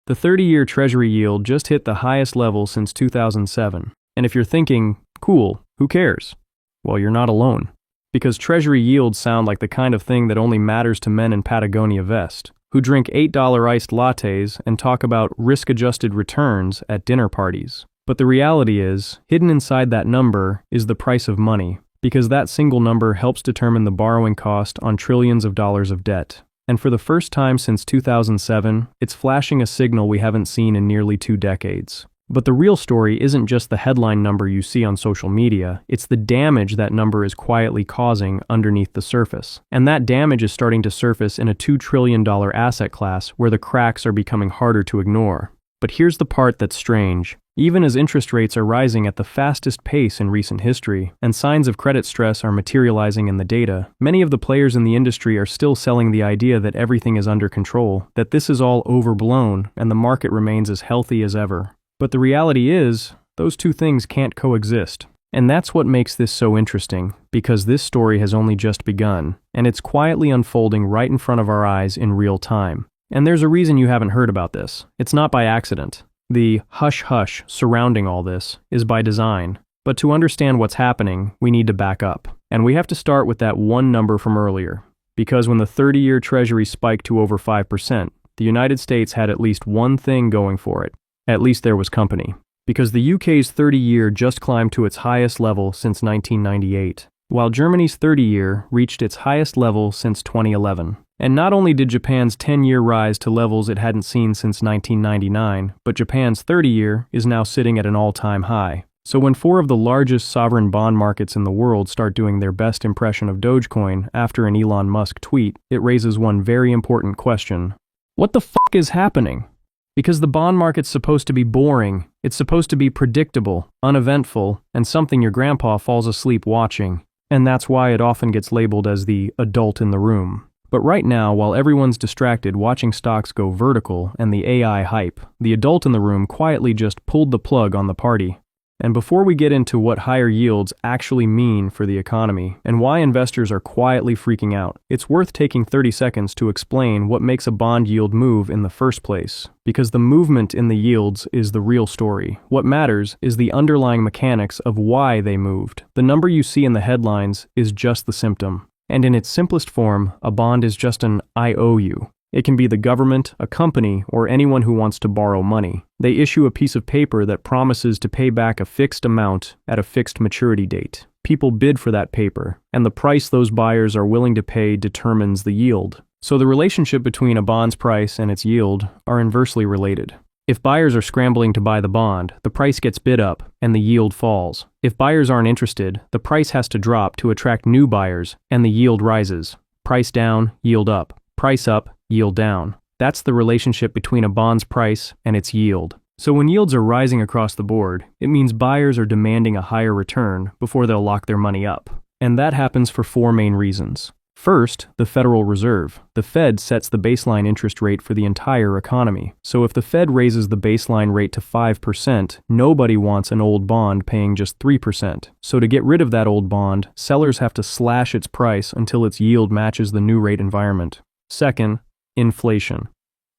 The 30-year Treasury yield just hit the highest level since 2007. And if you're thinking, cool, who cares? Well, you're not alone. Because Treasury yields sound like the kind of thing that only matters to men in Patagonia vest, who drink $8 iced lattes and talk about risk-adjusted returns at dinner parties. But the reality is, hidden inside that number is the price of money, because that single number helps determine the borrowing cost on trillions of dollars of debt. And for the first time since 2007, it's flashing a signal we haven't seen in nearly 2 decades. But the real story isn't just the headline number you see on social media, it's the damage that number is quietly causing underneath the surface. And that damage is starting to surface in a $2 trillion asset class where the cracks are becoming harder to ignore. But here's the part that's strange. Even as interest rates are rising at the fastest pace in recent history, and signs of credit stress are materializing in the data, many of the players in the industry are still selling the idea that everything is under control, that this is all overblown, and the market remains as healthy as ever. But the reality is, those two things can't coexist. And that's what makes this so interesting, because this story has only just begun, and it's quietly unfolding right in front of our eyes in real time. And there's a reason you haven't heard about this. It's not by accident. The hush-hush surrounding all this is by design. But to understand what's happening, we need to back up. And we have to start with that one number from earlier. Because when the 30-year Treasury spiked to over 5%, the United States had at least one thing going for it. At least there was company. Because the UK's 30-year just climbed to its highest level since 1998, while Germany's 30-year reached its highest level since 2011. And not only did Japan's 10-year rise to levels it hadn't seen since 1999, but Japan's 30-year is now sitting at an all-time high. So when 4 of the largest sovereign bond markets in the world start doing their best impression of Dogecoin after an Elon Musk tweet, it raises one very important question. What the fuck is happening? Because the bond market's supposed to be boring, it's supposed to be predictable, uneventful, and something your grandpa falls asleep watching. And that's why it often gets labeled as the adult in the room. But right now, while everyone's distracted watching stocks go vertical and the AI hype, the adult in the room quietly just pulled the plug on the party. And before we get into what higher yields actually mean for the economy and why investors are quietly freaking out, it's worth taking 30 seconds to explain what makes a bond yield move in the first place. Because the movement in the yields is the real story. What matters is the underlying mechanics of why they moved. The number you see in the headlines is just the symptom. And in its simplest form, a bond is just an IOU. It can be the government, a company, or anyone who wants to borrow money. They issue a piece of paper that promises to pay back a fixed amount at a fixed maturity date. People bid for that paper, and the price those buyers are willing to pay determines the yield. So the relationship between a bond's price and its yield are inversely related. If buyers are scrambling to buy the bond, the price gets bid up and the yield falls. If buyers aren't interested, the price has to drop to attract new buyers and the yield rises. Price down, yield up. Price up, yield down. That's the relationship between a bond's price and its yield. So when yields are rising across the board, it means buyers are demanding a higher return before they'll lock their money up. And that happens for 4 main reasons. First, the Federal Reserve. The Fed sets the baseline interest rate for the entire economy. So if the Fed raises the baseline rate to 5%, nobody wants an old bond paying just 3%. So to get rid of that old bond, sellers have to slash its price until its yield matches the new rate environment. Second, inflation.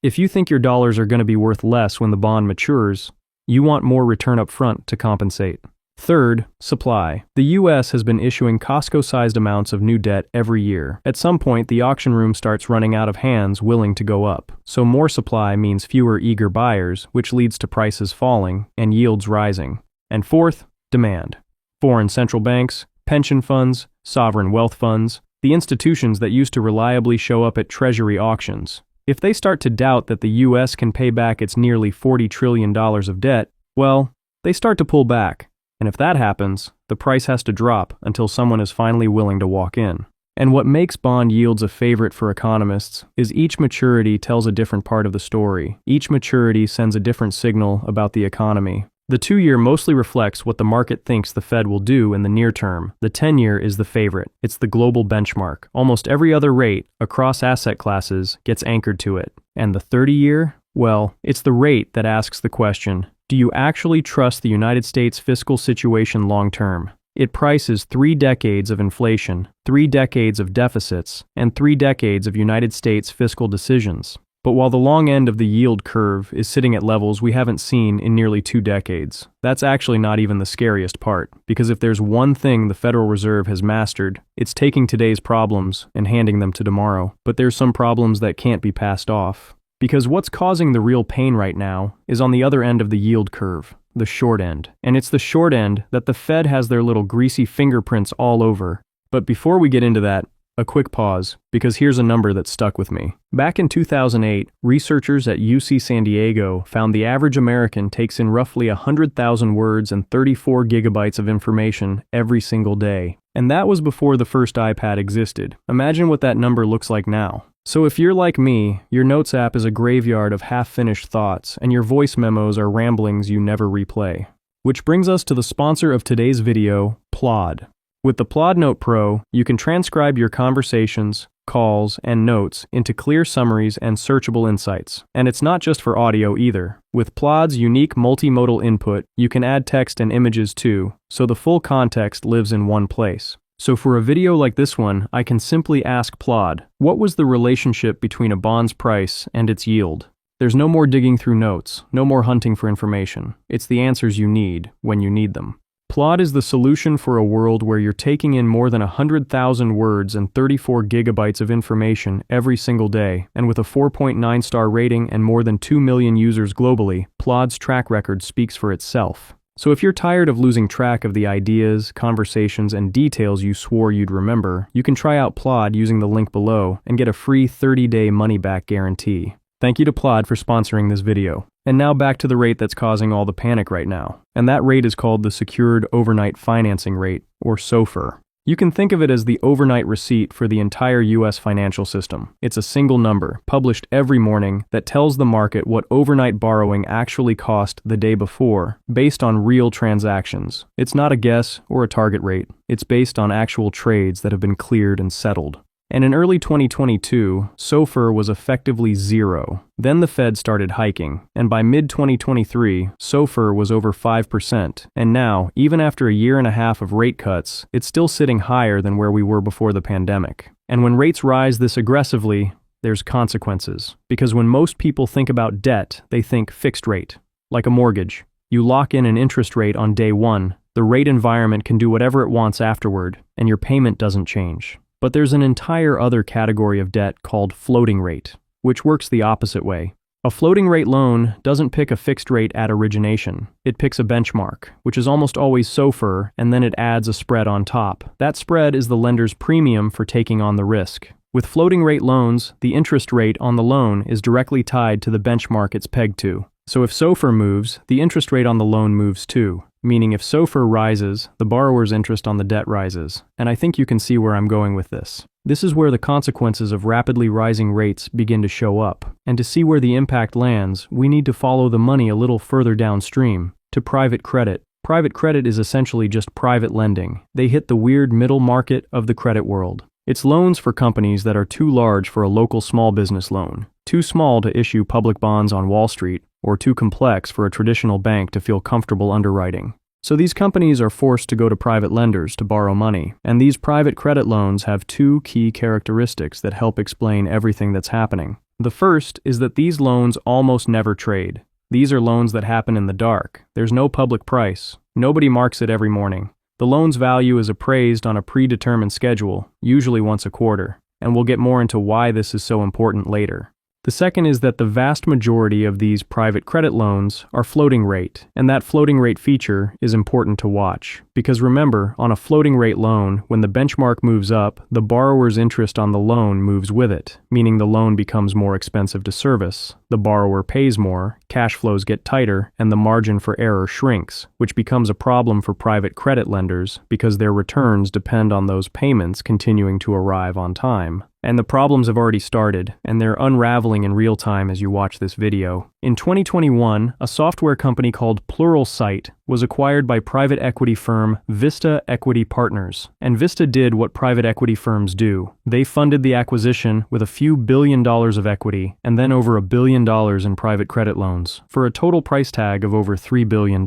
If you think your dollars are going to be worth less when the bond matures, you want more return up front to compensate. Third, supply. The US has been issuing Costco-sized amounts of new debt every year. At some point, the auction room starts running out of hands willing to go up. So more supply means fewer eager buyers, which leads to prices falling and yields rising. And fourth, demand. Foreign central banks, pension funds, sovereign wealth funds, the institutions that used to reliably show up at Treasury auctions. If they start to doubt that the US can pay back its nearly $40 trillion of debt, well, they start to pull back. And if that happens, the price has to drop until someone is finally willing to walk in. And what makes bond yields a favorite for economists is each maturity tells a different part of the story. Each maturity sends a different signal about the economy. The 2-year mostly reflects what the market thinks the Fed will do in the near term. The 10-year is the favorite. It's the global benchmark. Almost every other rate, across asset classes, gets anchored to it. And the 30-year? Well, it's the rate that asks the question, do you actually trust the United States fiscal situation long term? It prices 3 decades of inflation, 3 decades of deficits, and 3 decades of United States fiscal decisions. But while the long end of the yield curve is sitting at levels we haven't seen in nearly 2 decades, that's actually not even the scariest part, because if there's one thing the Federal Reserve has mastered, it's taking today's problems and handing them to tomorrow. But there's some problems that can't be passed off. Because what's causing the real pain right now is on the other end of the yield curve, the short end. And it's the short end that the Fed has their little greasy fingerprints all over. But before we get into that, a quick pause, because here's a number that stuck with me. Back in 2008, researchers at UC San Diego found the average American takes in roughly 100,000 words and 34 gigabytes of information every single day. And that was before the first iPad existed. Imagine what that number looks like now. So if you're like me, your Notes app is a graveyard of half-finished thoughts, and your voice memos are ramblings you never replay. Which brings us to the sponsor of today's video, Plod. With the Plod Note Pro, you can transcribe your conversations, calls, and notes into clear summaries and searchable insights. And it's not just for audio either. With Plod's unique multimodal input, you can add text and images too, so the full context lives in one place. So for a video like this one, I can simply ask Plod, what was the relationship between a bond's price and its yield? There's no more digging through notes, no more hunting for information. It's the answers you need when you need them. Plod is the solution for a world where you're taking in more than 100,000 words and 34 gigabytes of information every single day, and with a 4.9-star rating and more than 2 million users globally, Plod's track record speaks for itself. So if you're tired of losing track of the ideas, conversations, and details you swore you'd remember, you can try out Plod using the link below and get a free 30-day money-back guarantee. Thank you to Plod for sponsoring this video. And now back to the rate that's causing all the panic right now. And that rate is called the Secured Overnight Financing Rate, or SOFR. You can think of it as the overnight receipt for the entire US financial system. It's a single number, published every morning, that tells the market what overnight borrowing actually cost the day before, based on real transactions. It's not a guess or a target rate. It's based on actual trades that have been cleared and settled. And in early 2022, SOFR was effectively zero. Then the Fed started hiking, and by mid-2023, SOFR was over 5%, and now, even after a year and a half of rate cuts, it's still sitting higher than where we were before the pandemic. And when rates rise this aggressively, there's consequences. Because when most people think about debt, they think fixed rate, like a mortgage. You lock in an interest rate on day one, the rate environment can do whatever it wants afterward, and your payment doesn't change. But there's an entire other category of debt called floating rate, which works the opposite way. A floating rate loan doesn't pick a fixed rate at origination. It picks a benchmark, which is almost always SOFR, and then it adds a spread on top. That spread is the lender's premium for taking on the risk. With floating rate loans, the interest rate on the loan is directly tied to the benchmark it's pegged to. So if SOFR moves, the interest rate on the loan moves too. Meaning if SOFR rises, the borrower's interest on the debt rises. And I think you can see where I'm going with this. This is where the consequences of rapidly rising rates begin to show up. And to see where the impact lands, we need to follow the money a little further downstream, to private credit. Private credit is essentially just private lending. They hit the weird middle market of the credit world. It's loans for companies that are too large for a local small business loan, too small to issue public bonds on Wall Street, or too complex for a traditional bank to feel comfortable underwriting. So these companies are forced to go to private lenders to borrow money, and these private credit loans have two key characteristics that help explain everything that's happening. The first is that these loans almost never trade. These are loans that happen in the dark. There's no public price. Nobody marks it every morning. The loan's value is appraised on a predetermined schedule, usually once a quarter, and we'll get more into why this is so important later. The second is that the vast majority of these private credit loans are floating rate, and that floating rate feature is important to watch. Because remember, on a floating rate loan, when the benchmark moves up, the borrower's interest on the loan moves with it, meaning the loan becomes more expensive to service. The borrower pays more, cash flows get tighter, and the margin for error shrinks, which becomes a problem for private credit lenders because their returns depend on those payments continuing to arrive on time. And the problems have already started, and they're unraveling in real time as you watch this video. In 2021, a software company called Pluralsight was acquired by private equity firm Vista Equity Partners. And Vista did what private equity firms do. They funded the acquisition with a few $1 billion of equity, and then over $1 billion in private credit loans, for a total price tag of over $3 billion.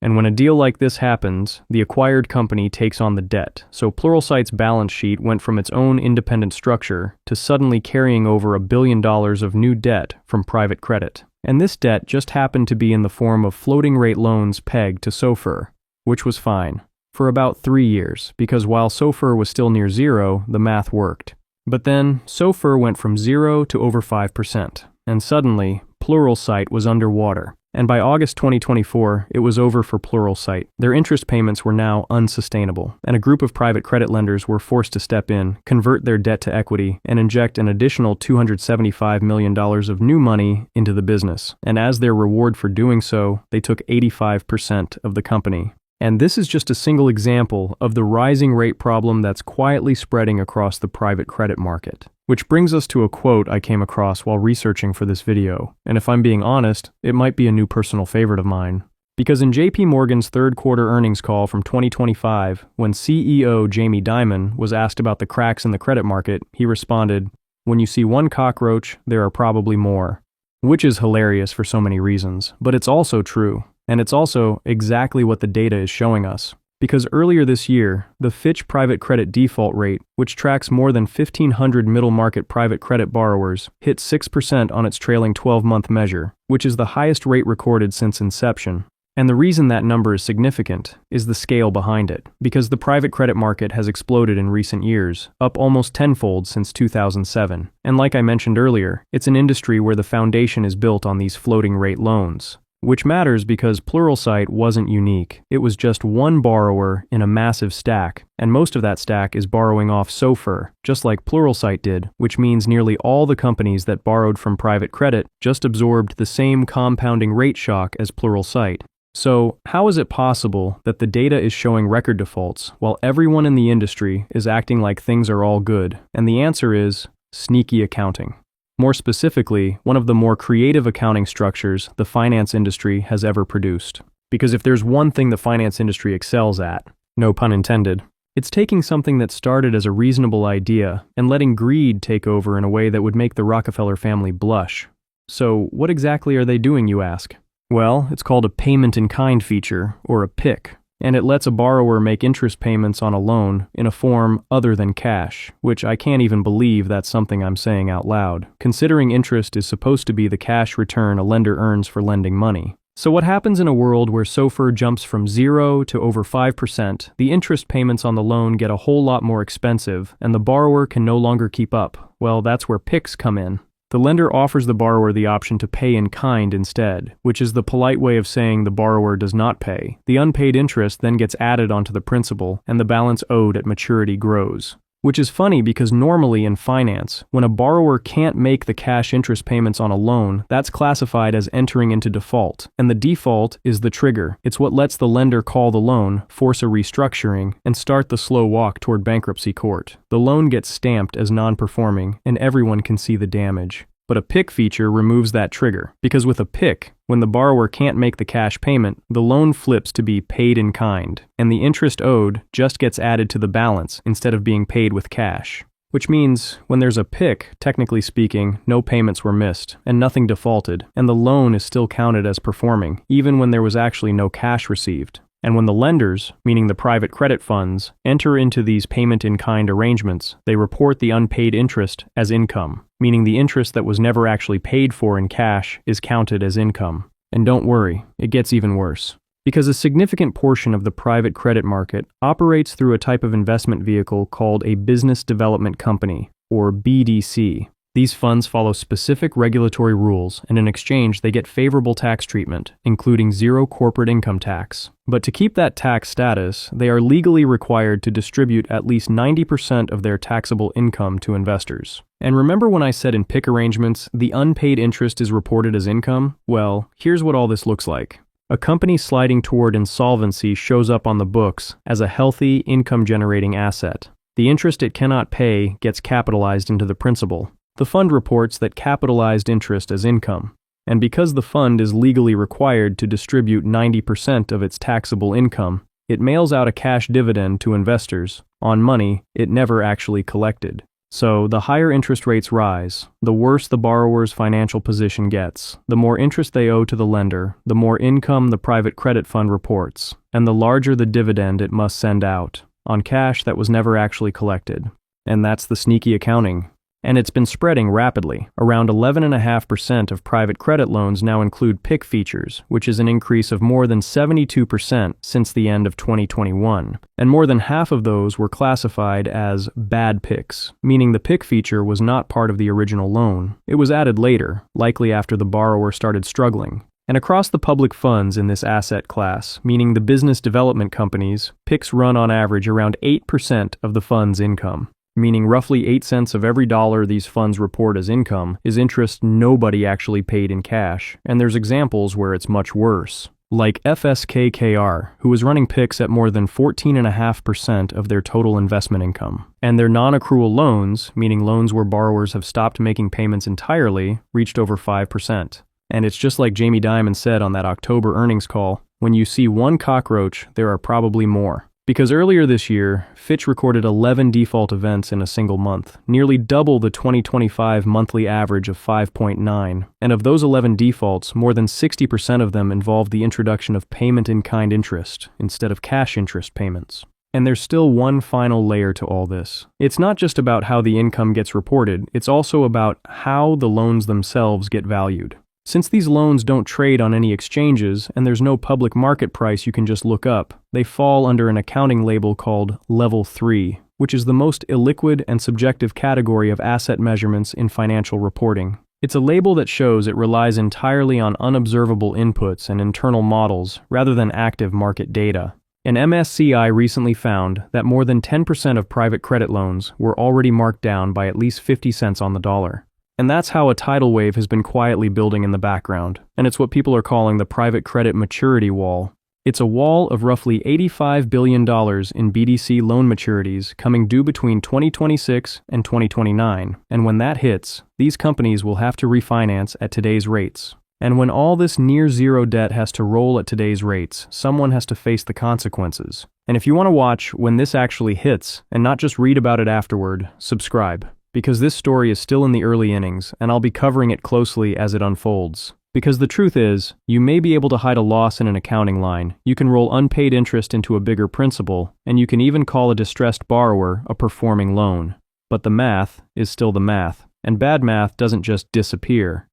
And when a deal like this happens, the acquired company takes on the debt. So Pluralsight's balance sheet went from its own independent structure to suddenly carrying over $1 billion of new debt from private credit. And this debt just happened to be in the form of floating rate loans pegged to SOFR, which was fine, for about 3 years, because while SOFR was still near zero, the math worked. But then, SOFR went from 0 to over 5%, and suddenly, Pluralsight was underwater. And by August 2024, it was over for Pluralsight. Their interest payments were now unsustainable, and a group of private credit lenders were forced to step in, convert their debt to equity, and inject an additional $275 million of new money into the business. And as their reward for doing so, they took 85% of the company. And this is just a single example of the rising rate problem that's quietly spreading across the private credit market. Which brings us to a quote I came across while researching for this video, and if I'm being honest, it might be a new personal favorite of mine. Because in JP Morgan's third quarter earnings call from 2025, when CEO Jamie Dimon was asked about the cracks in the credit market, he responded, "When you see one cockroach, there are probably more." Which is hilarious for so many reasons, but it's also true. And it's also exactly what the data is showing us. Because earlier this year, the Fitch private credit default rate, which tracks more than 1,500 middle-market private credit borrowers, hit 6% on its trailing 12-month measure, which is the highest rate recorded since inception. And the reason that number is significant is the scale behind it, because the private credit market has exploded in recent years, up almost tenfold since 2007. And like I mentioned earlier, it's an industry where the foundation is built on these floating rate loans. Which matters because Pluralsight wasn't unique. It was just one borrower in a massive stack, and most of that stack is borrowing off SOFR, just like Pluralsight did, which means nearly all the companies that borrowed from private credit just absorbed the same compounding rate shock as Pluralsight. So, how is it possible that the data is showing record defaults while everyone in the industry is acting like things are all good? And the answer is sneaky accounting. More specifically, one of the more creative accounting structures the finance industry has ever produced. Because if there's one thing the finance industry excels at, no pun intended, it's taking something that started as a reasonable idea and letting greed take over in a way that would make the Rockefeller family blush. So, what exactly are they doing, you ask? Well, it's called a payment-in-kind feature, or a PIK. And it lets a borrower make interest payments on a loan in a form other than cash, which I can't even believe that's something I'm saying out loud, considering interest is supposed to be the cash return a lender earns for lending money. So what happens in a world where SOFR jumps from 0 to over 5%, the interest payments on the loan get a whole lot more expensive, and the borrower can no longer keep up? Well, that's where PIKs come in. The lender offers the borrower the option to pay in kind instead, which is the polite way of saying the borrower does not pay. The unpaid interest then gets added onto the principal, and the balance owed at maturity grows. Which is funny because normally in finance, when a borrower can't make the cash interest payments on a loan, that's classified as entering into default. And the default is the trigger. It's what lets the lender call the loan, force a restructuring, and start the slow walk toward bankruptcy court. The loan gets stamped as non-performing, and everyone can see the damage. But a PIK feature removes that trigger, because with a PIK, when the borrower can't make the cash payment, the loan flips to be paid in kind, and the interest owed just gets added to the balance instead of being paid with cash. Which means, when there's a PIK, technically speaking, no payments were missed, and nothing defaulted, and the loan is still counted as performing, even when there was actually no cash received. And when the lenders, meaning the private credit funds, enter into these payment-in-kind arrangements, they report the unpaid interest as income, meaning the interest that was never actually paid for in cash is counted as income. And don't worry, it gets even worse. Because a significant portion of the private credit market operates through a type of investment vehicle called a business development company, or BDC. These funds follow specific regulatory rules, and in exchange they get favorable tax treatment, including zero corporate income tax. But to keep that tax status, they are legally required to distribute at least 90% of their taxable income to investors. And remember when I said in PIK arrangements, the unpaid interest is reported as income? Well, here's what all this looks like. A company sliding toward insolvency shows up on the books as a healthy, income-generating asset. The interest it cannot pay gets capitalized into the principal. The fund reports that capitalized interest as income, and because the fund is legally required to distribute 90% of its taxable income, it mails out a cash dividend to investors on money it never actually collected. So, the higher interest rates rise, the worse the borrower's financial position gets. The more interest they owe to the lender, the more income the private credit fund reports, and the larger the dividend it must send out, on cash that was never actually collected. And that's the sneaky accounting. And it's been spreading rapidly. Around 11.5% of private credit loans now include PIK features, which is an increase of more than 72% since the end of 2021. And more than half of those were classified as bad PIKs, meaning the PIK feature was not part of the original loan. It was added later, likely after the borrower started struggling. And across the public funds in this asset class, meaning the business development companies, PIKs run on average around 8% of the fund's income. Meaning roughly 8 cents of every dollar these funds report as income is interest nobody actually paid in cash, and there's examples where it's much worse. Like FSKKR, who was running PIKs at more than 14.5% of their total investment income. And their non-accrual loans, meaning loans where borrowers have stopped making payments entirely, reached over 5%. And it's just like Jamie Dimon said on that October earnings call, when you see one cockroach, there are probably more. Because earlier this year, Fitch recorded 11 default events in a single month, nearly double the 2025 monthly average of 5.9. And of those 11 defaults, more than 60% of them involved the introduction of payment-in-kind interest instead of cash interest payments. And there's still one final layer to all this. It's not just about how the income gets reported, it's also about how the loans themselves get valued. Since these loans don't trade on any exchanges and there's no public market price you can just look up, they fall under an accounting label called Level 3, which is the most illiquid and subjective category of asset measurements in financial reporting. It's a label that shows it relies entirely on unobservable inputs and internal models rather than active market data. An MSCI recently found that more than 10% of private credit loans were already marked down by at least 50 cents on the dollar. And that's how a tidal wave has been quietly building in the background, and it's what people are calling the private credit maturity wall. It's a wall of roughly $85 billion in BDC loan maturities coming due between 2026 and 2029, and when that hits, these companies will have to refinance at today's rates. And when all this near-zero debt has to roll at today's rates, someone has to face the consequences. And if you want to watch when this actually hits, and not just read about it afterward, subscribe. Because this story is still in the early innings, and I'll be covering it closely as it unfolds. Because the truth is, you may be able to hide a loss in an accounting line, you can roll unpaid interest into a bigger principal, and you can even call a distressed borrower a performing loan. But the math is still the math, and bad math doesn't just disappear,